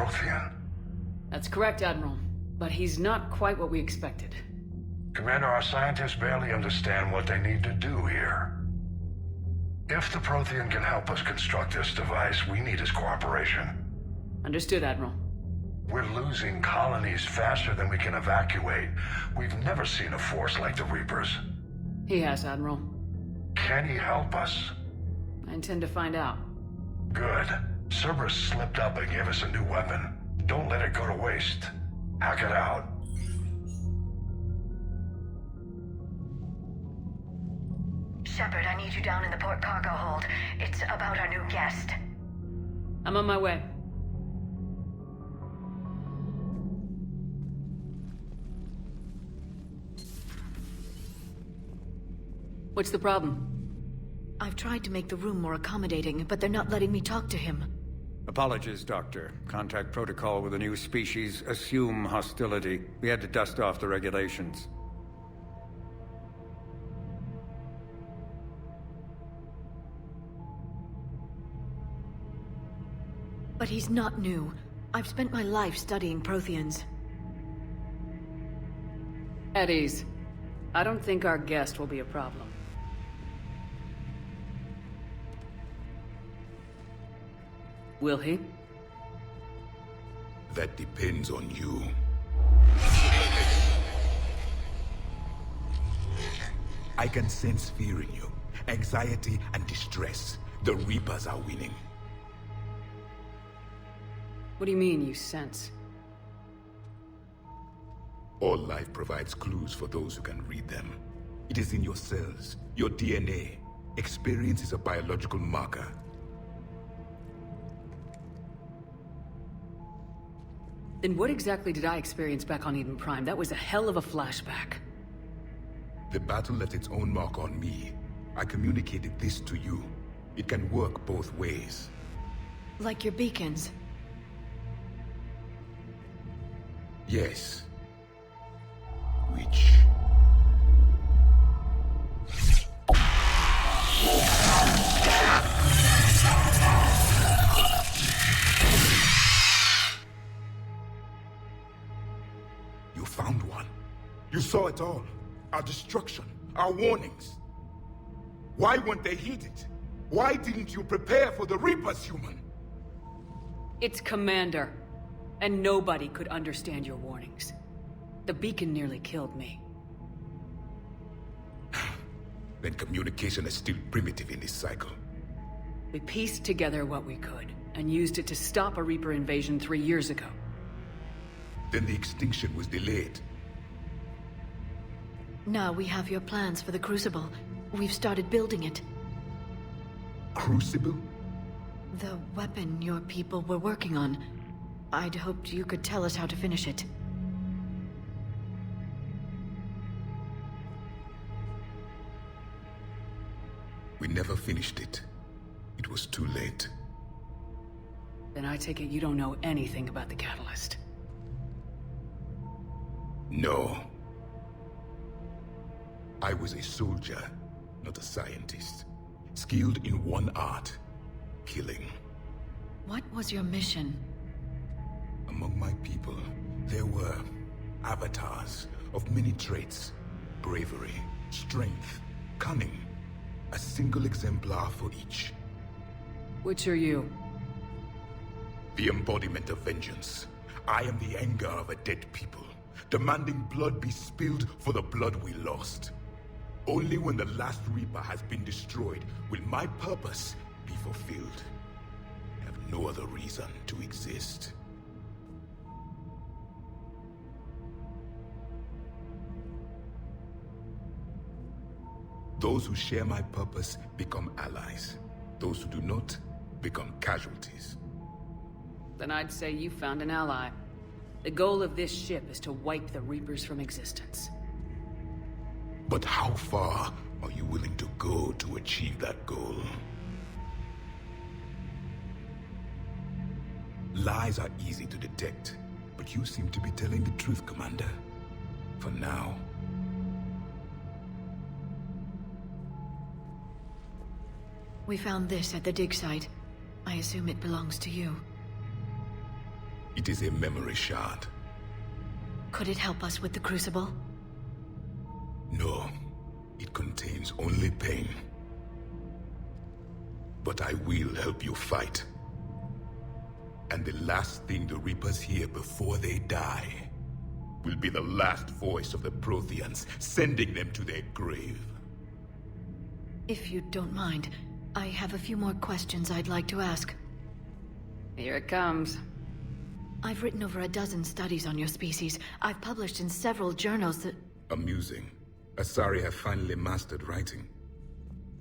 Prothean. That's correct, Admiral. But he's not quite what we expected. Commander, our scientists barely understand what they need to do here. If the Prothean can help us construct this device, we need his cooperation. Understood, Admiral. We're losing colonies faster than we can evacuate. We've never seen a force like the Reapers. He has, Admiral. Can he help us? I intend to find out. Good. Cerberus slipped up and gave us a new weapon. Don't let it go to waste. Hack it out. Shepard, I need you down in the port cargo hold. It's about our new guest. I'm on my way. What's the problem? I've tried to make the room more accommodating, but they're not letting me talk to him. Apologies, Doctor. Contact protocol with a new species. Assume hostility. We had to dust off the regulations. But he's not new. I've spent my life studying Protheans. At ease. I don't think our guest will be a problem. Will he? That depends on you. I can sense fear in you, anxiety and distress. The Reapers are winning. What do you mean, you sense? All life provides clues for those who can read them. It is in your cells, your DNA. Experience is a biological marker. Then what exactly did I experience back on Eden Prime? That was a hell of a flashback. The battle left its own mark on me. I communicated this to you. It can work both ways. Like your beacons. Yes. Which... You found one. You saw it all. Our destruction, our warnings. Why weren't they heeded? Why didn't you prepare for the Reapers, human? It's Commander. And nobody could understand your warnings. The beacon nearly killed me. Then communication is still primitive in this cycle. We pieced together what we could, and used it to stop a Reaper invasion 3 years ago. Then the extinction was delayed. Now we have your plans for the Crucible. We've started building it. Crucible? The weapon your people were working on. I'd hoped you could tell us how to finish it. We never finished it. It was too late. Then I take it you don't know anything about the catalyst. No. I was a soldier, not a scientist. Skilled in one art, killing. What was your mission? Among my people, there were avatars of many traits. Bravery, strength, cunning. A single exemplar for each. Which are you? The embodiment of vengeance. I am the anger of a dead people, demanding blood be spilled for the blood we lost. Only when the last Reaper has been destroyed will my purpose be fulfilled. I have no other reason to exist. Those who share my purpose become allies. Those who do not become casualties. Then I'd say you found an ally. The goal of this ship is to wipe the Reapers from existence. But how far are you willing to go to achieve that goal? Lies are easy to detect, but you seem to be telling the truth, Commander. For now. We found this at the dig site. I assume it belongs to you. It is a memory shard. Could it help us with the Crucible? No, it contains only pain. But I will help you fight. And the last thing the Reapers hear before they die will be the last voice of the Protheans, sending them to their grave. If you don't mind, I have a few more questions I'd like to ask. Here it comes. I've written over a dozen studies on your species. I've published in several journals that... Amusing. Asari have finally mastered writing.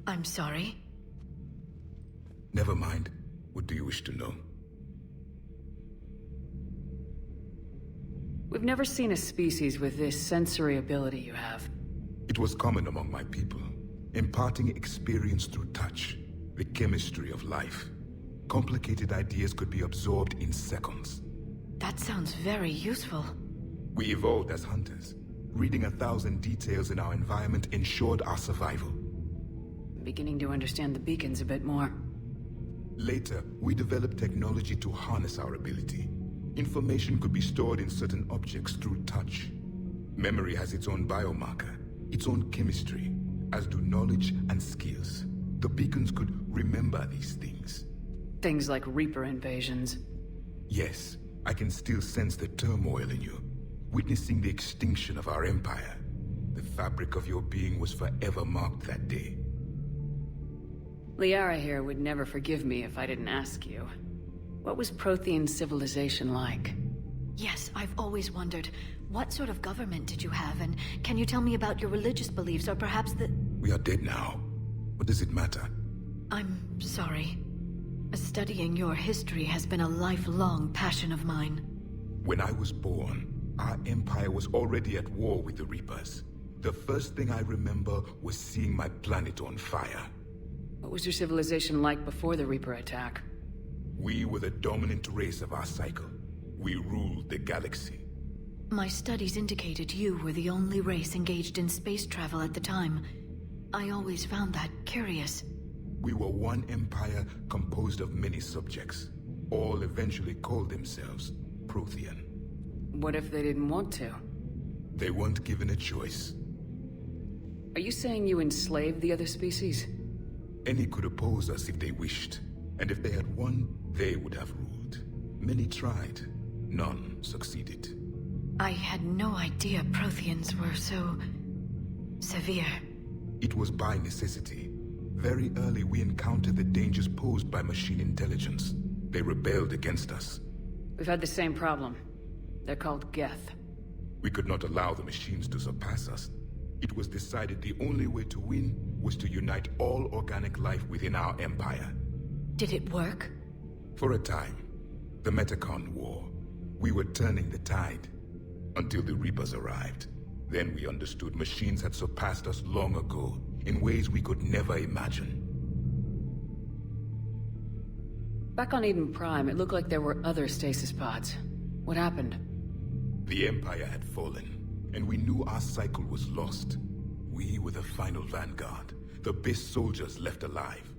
I'm sorry? Never mind. What do you wish to know? We've never seen a species with this sensory ability you have. It was common among my people, imparting experience through touch, the chemistry of life. Complicated ideas could be absorbed in seconds. That sounds very useful. We evolved as hunters. Reading 1,000 details in our environment ensured our survival. I'm beginning to understand the beacons a bit more. Later, we developed technology to harness our ability. Information could be stored in certain objects through touch. Memory has its own biomarker, its own chemistry, as do knowledge and skills. The beacons could remember these things. Things like Reaper invasions. Yes, I can still sense the turmoil in you, witnessing the extinction of our empire. The fabric of your being was forever marked that day. Liara here would never forgive me if I didn't ask you. What was Prothean civilization like? Yes, I've always wondered, what sort of government did you have, and can you tell me about your religious beliefs, or perhaps the... We are dead now. What does it matter? I'm sorry. Studying your history has been a lifelong passion of mine. When I was born, our empire was already at war with the Reapers. The first thing I remember was seeing my planet on fire. What was your civilization like before the Reaper attack? We were the dominant race of our cycle. We ruled the galaxy. My studies indicated you were the only race engaged in space travel at the time. I always found that curious. We were one empire composed of many subjects. All eventually called themselves Prothean. What if they didn't want to? They weren't given a choice. Are you saying you enslaved the other species? Any could oppose us if they wished. And if they had won, they would have ruled. Many tried. None succeeded. I had no idea Protheans were so... severe. It was by necessity. Very early we encountered the dangers posed by machine intelligence. They rebelled against us. We've had the same problem. They're called Geth. We could not allow the machines to surpass us. It was decided the only way to win was to unite all organic life within our empire. Did it work? For a time. The Metacon War. We were turning the tide. Until the Reapers arrived. Then we understood machines had surpassed us long ago, in ways we could never imagine. Back on Eden Prime, it looked like there were other stasis pods. What happened? The Empire had fallen, and we knew our cycle was lost. We were the final vanguard, the best soldiers left alive.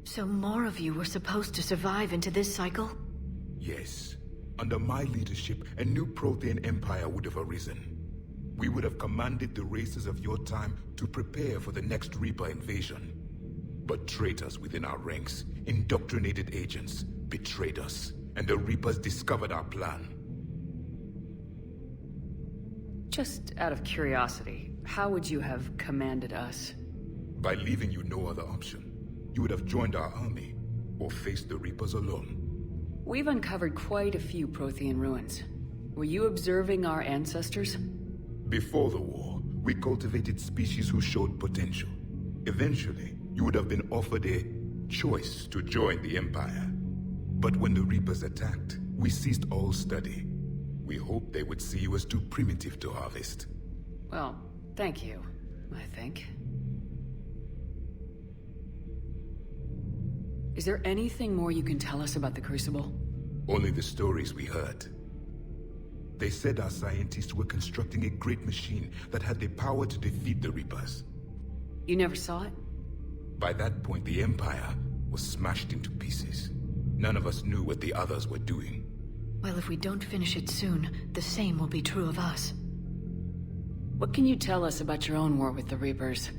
So more of you were supposed to survive into this cycle? Yes. Under my leadership, a new Prothean empire would have arisen. We would have commanded the races of your time to prepare for the next Reaper invasion. But traitors within our ranks, indoctrinated agents, betrayed us, and the Reapers discovered our plan. Just out of curiosity, how would you have commanded us? By leaving you no other option. You would have joined our army, or faced the Reapers alone. We've uncovered quite a few Prothean ruins. Were you observing our ancestors? Before the war, we cultivated species who showed potential. Eventually, you would have been offered a choice to join the Empire. But when the Reapers attacked, we ceased all study. We hoped they would see you as too primitive to harvest. Well, thank you, I think. Is there anything more you can tell us about the Crucible? Only the stories we heard. They said our scientists were constructing a great machine that had the power to defeat the Reapers. You never saw it? By that point, the Empire was smashed into pieces. None of us knew what the others were doing. Well, if we don't finish it soon, the same will be true of us. What can you tell us about your own war with the Reapers?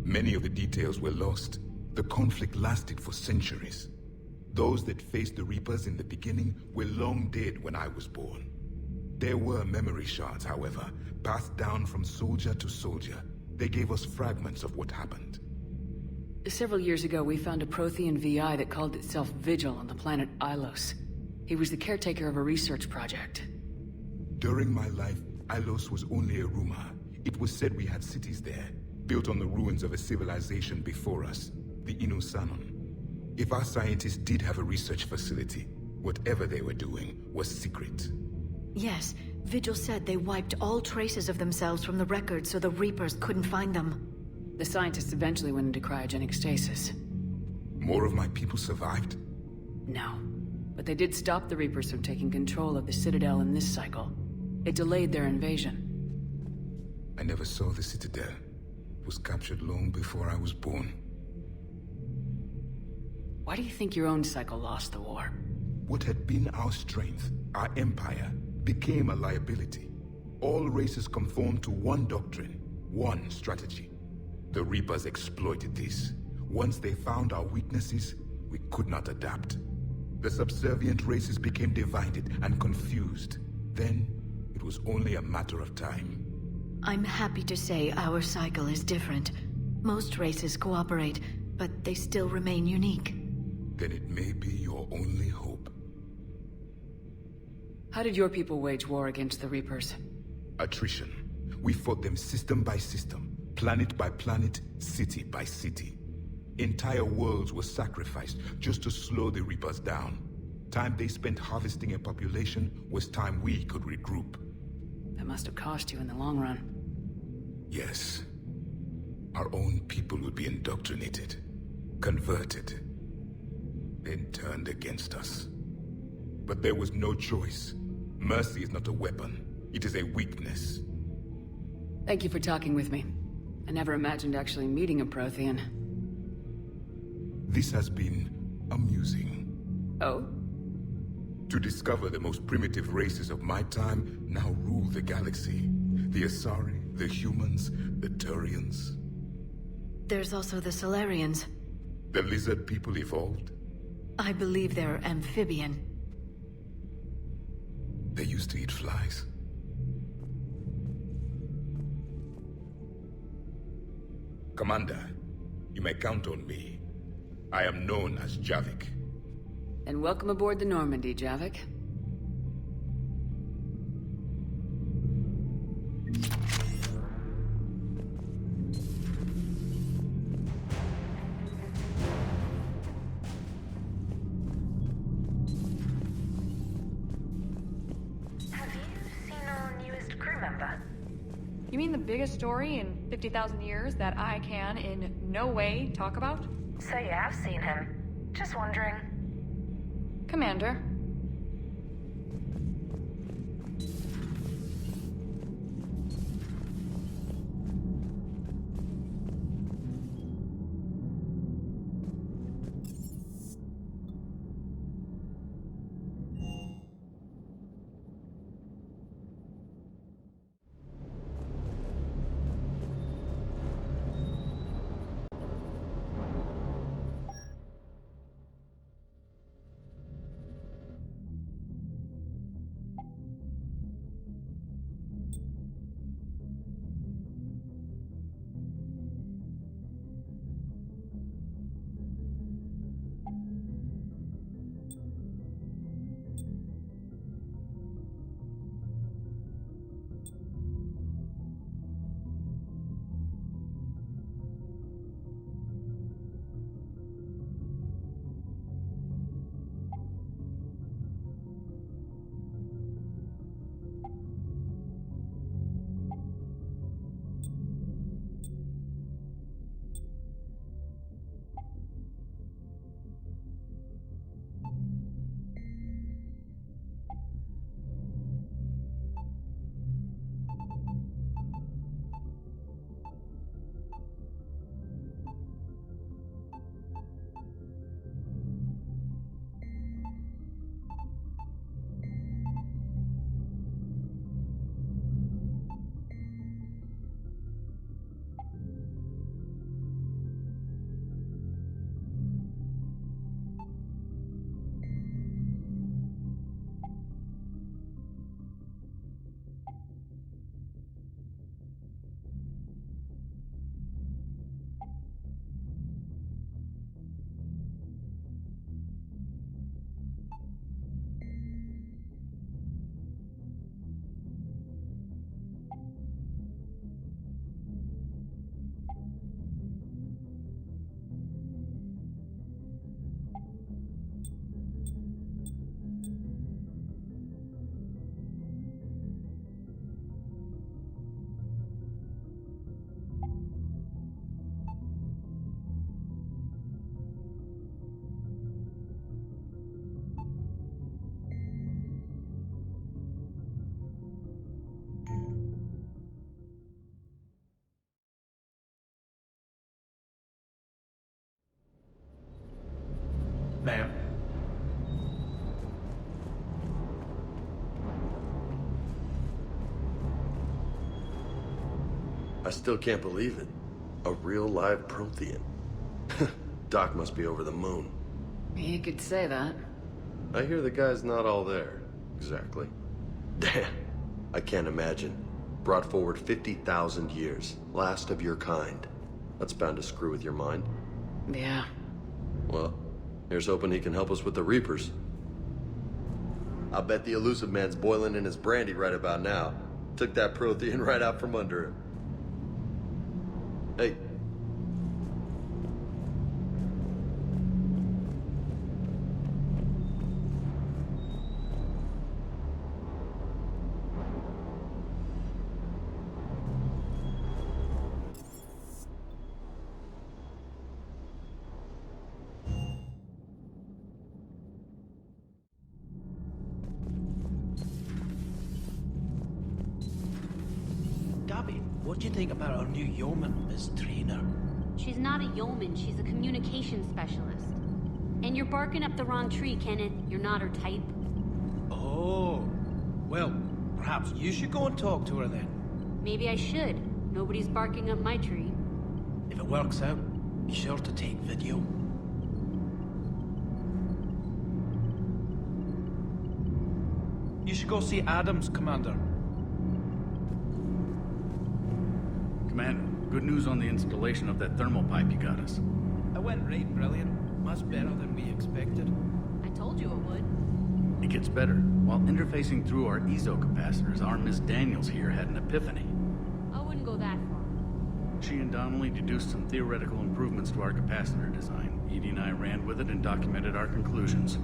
Many of the details were lost. The conflict lasted for centuries. Those that faced the Reapers in the beginning were long dead when I was born. There were memory shards, however, passed down from soldier to soldier. They gave us fragments of what happened. Several years ago, we found a Prothean VI that called itself Vigil on the planet Ilos. He was the caretaker of a research project. During my life, Ilos was only a rumor. It was said we had cities there, built on the ruins of a civilization before us, the Inusanon. If our scientists did have a research facility, whatever they were doing was secret. Yes, Vigil said they wiped all traces of themselves from the records so the Reapers couldn't find them. The scientists eventually went into cryogenic stasis. More of my people survived? No. But they did stop the Reapers from taking control of the Citadel in this cycle. It delayed their invasion. I never saw the Citadel. It was captured long before I was born. Why do you think your own cycle lost the war? What had been our strength, our empire, became a liability. All races conformed to one doctrine, one strategy. The Reapers exploited this. Once they found our weaknesses, we could not adapt. The subservient races became divided and confused. Then, it was only a matter of time. I'm happy to say our cycle is different. Most races cooperate, but they still remain unique. Then it may be your only hope. How did your people wage war against the Reapers? Attrition. We fought them system by system, planet by planet, city by city. Entire worlds were sacrificed just to slow the Reapers down. Time they spent harvesting a population was time we could regroup. That must have cost you in the long run. Yes. Our own people would be indoctrinated, converted, then turned against us. But there was no choice. Mercy is not a weapon. It is a weakness. Thank you for talking with me. I never imagined actually meeting a Prothean. This has been amusing. Oh? To discover the most primitive races of my time now rule the galaxy. The Asari, the humans, the Turians. There's also the Solarians. The lizard people evolved. I believe they're amphibian. They used to eat flies. Commander, you may count on me. I am known as Javik. And welcome aboard the Normandy, Javik. Have you seen our newest crew member? You mean the biggest story in 50,000 years that I can in no way talk about? So you have seen him. Just wondering. Commander. Ma'am. I still can't believe it. A real live Prothean. Doc must be over the moon. You could say that. I hear the guy's not all there. Exactly. Damn. I can't imagine. Brought forward 50,000 years. Last of your kind. That's bound to screw with your mind. Yeah. Well, here's hoping he can help us with the Reapers. I'll bet the elusive man's boiling in his brandy right about now. Took that Prothean right out from under him. Hey. Gabby, what do you think about our new yeoman, Miss Trainer? She's not a yeoman, she's a communications specialist. And you're barking up the wrong tree, Kenneth. You're not her type. Oh. Well, perhaps you should go and talk to her then. Maybe I should. Nobody's barking up my tree. If it works out, be sure to take video. You should go see Adams, Commander. Commander, good news on the installation of that thermal pipe you got us. It went right brilliant. Much better than we expected. I told you it would. It gets better. While interfacing through our EZO capacitors, our Miss Daniels here had an epiphany. I wouldn't go that far. She and Donnelly deduced some theoretical improvements to our capacitor design. Edie and I ran with it and documented our conclusions.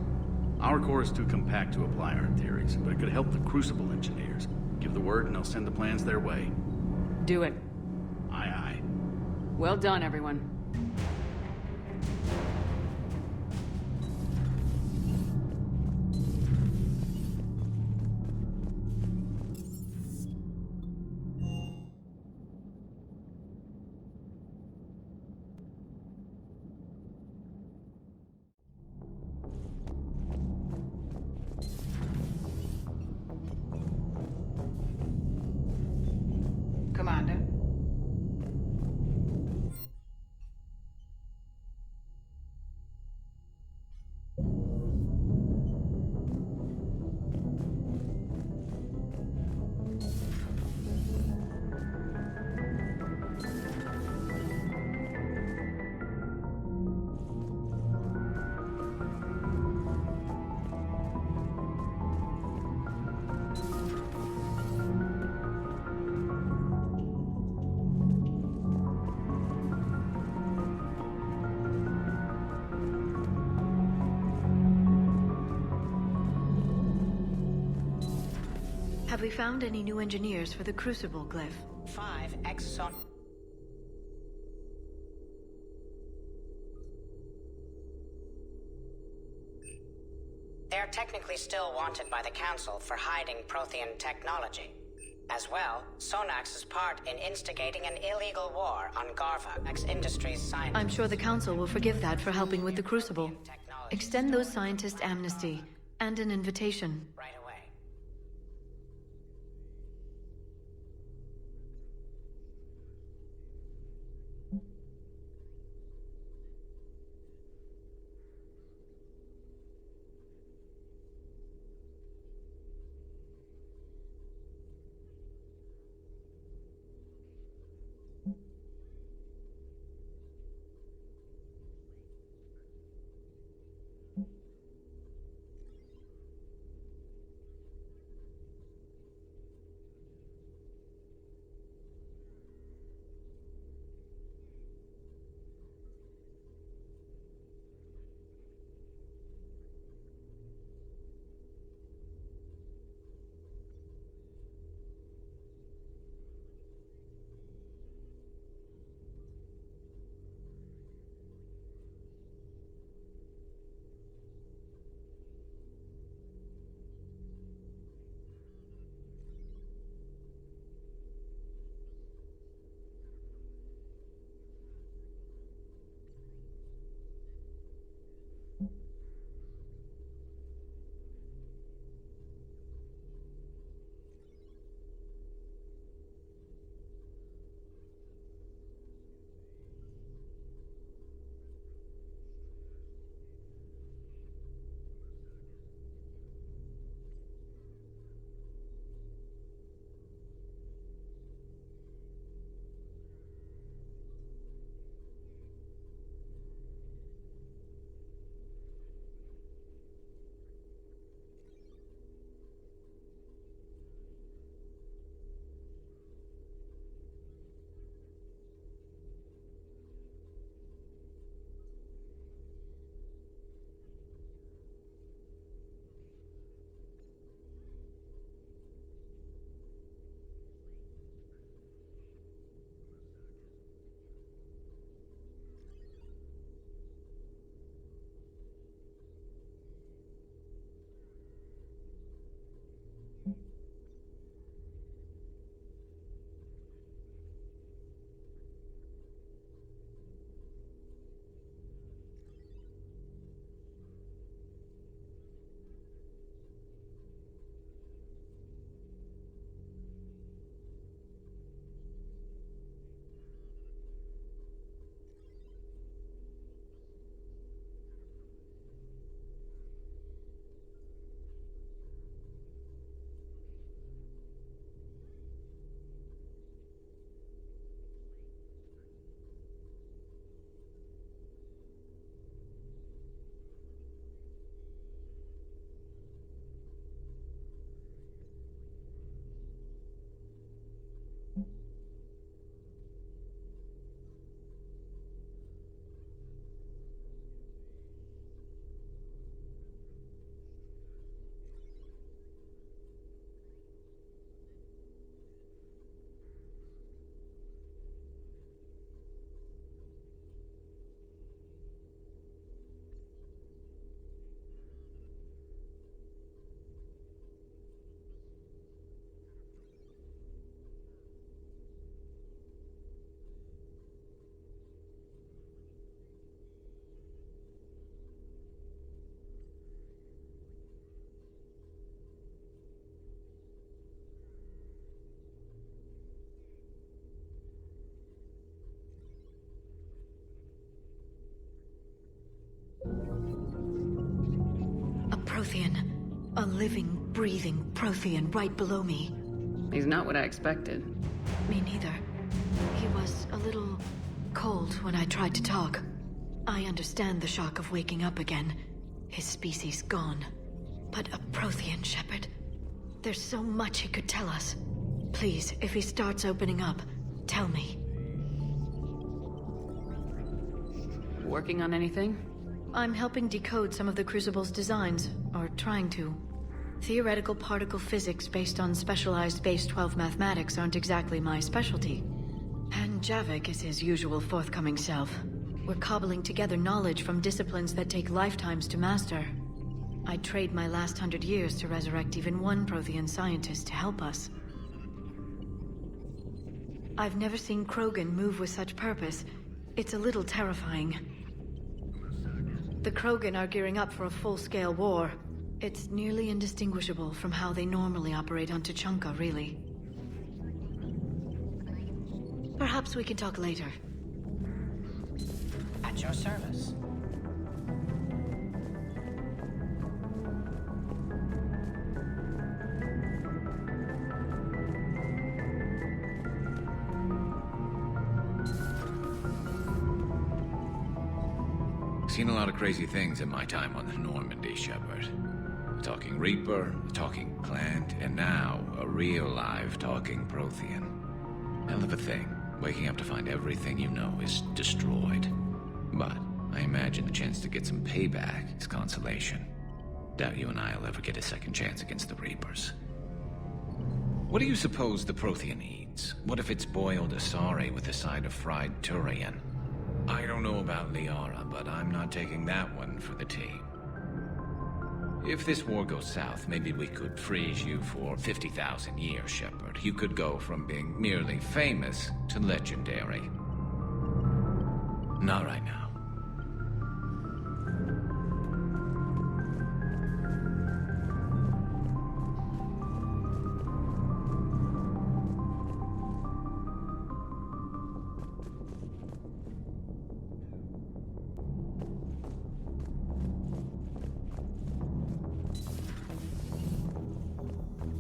Our core is too compact to apply our theories, but it could help the Crucible engineers. Give the word and they'll send the plans their way. Do it. Aye, aye. Well done, everyone. Commander. Have we found any new engineers for the Crucible glyph? 5 exon... They're technically still wanted by the Council for hiding Prothean technology. As well, Sonax's part in instigating an illegal war on Garva, ex-industries scientists. I'm sure the Council will forgive that for helping with the Crucible. Extend those scientists amnesty and an invitation. Right away. A living, breathing Prothean right below me. He's not what I expected. Me neither. He was a little cold when I tried to talk. I understand the shock of waking up again. His species gone. But a Prothean, Shepard. There's so much he could tell us. Please, if he starts opening up, tell me. Working on anything? I'm helping decode some of the Crucible's designs, or trying to. Theoretical particle physics based on specialized base 12 mathematics aren't exactly my specialty. And Javik is his usual forthcoming self. We're cobbling together knowledge from disciplines that take lifetimes to master. I'd trade my last 100 years to resurrect even one Prothean scientist to help us. I've never seen Krogan move with such purpose. It's a little terrifying. The Krogan are gearing up for a full-scale war. It's nearly indistinguishable from how they normally operate on Tuchanka, really. Perhaps we can talk later. At your service. Seen a lot of crazy things in my time on the Normandy, Shepard. A talking Reaper, a talking plant, and now a real live talking Prothean. Hell of a thing, waking up to find everything you know is destroyed. But I imagine the chance to get some payback is consolation. Doubt you and I'll ever get a second chance against the Reapers. What do you suppose the Prothean eats? What if it's boiled Asari with a side of fried Turian? I don't know about Liara, but I'm not taking that one for the team. If this war goes south, maybe we could freeze you for 50,000 years, Shepard. You could go from being merely famous to legendary. Not right now.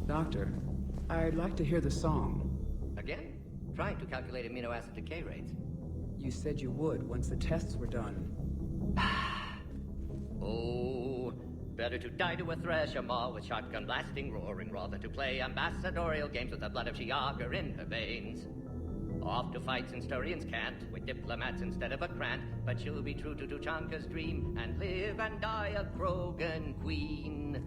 Doctor, I'd like to hear the song. Again? Trying to calculate amino acid decay rates. You said you would once the tests were done. Oh, better to die to a thresher maw with shotgun blasting, roaring raw than to play ambassadorial games with the blood of Shiagar in her veins. Off to fights in Sturians can't, with diplomats instead of a Krant, but she'll be true to Tuchanka's dream and live and die a Krogan queen.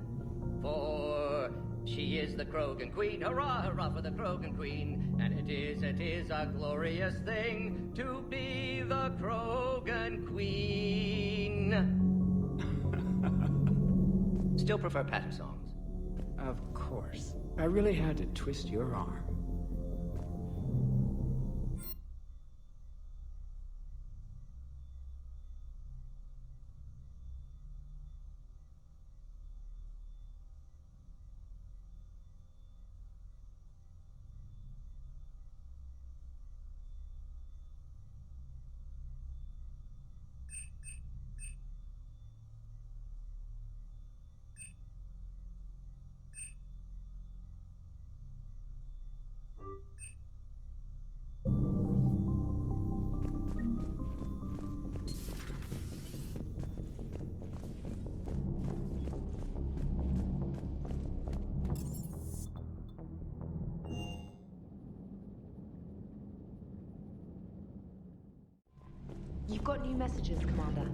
For she is the Krogan Queen, hurrah, hurrah for the Krogan Queen. And it is a glorious thing to be the Krogan Queen. Still prefer patter songs? Of course. I really had to twist your arm. You've got new messages, Commander.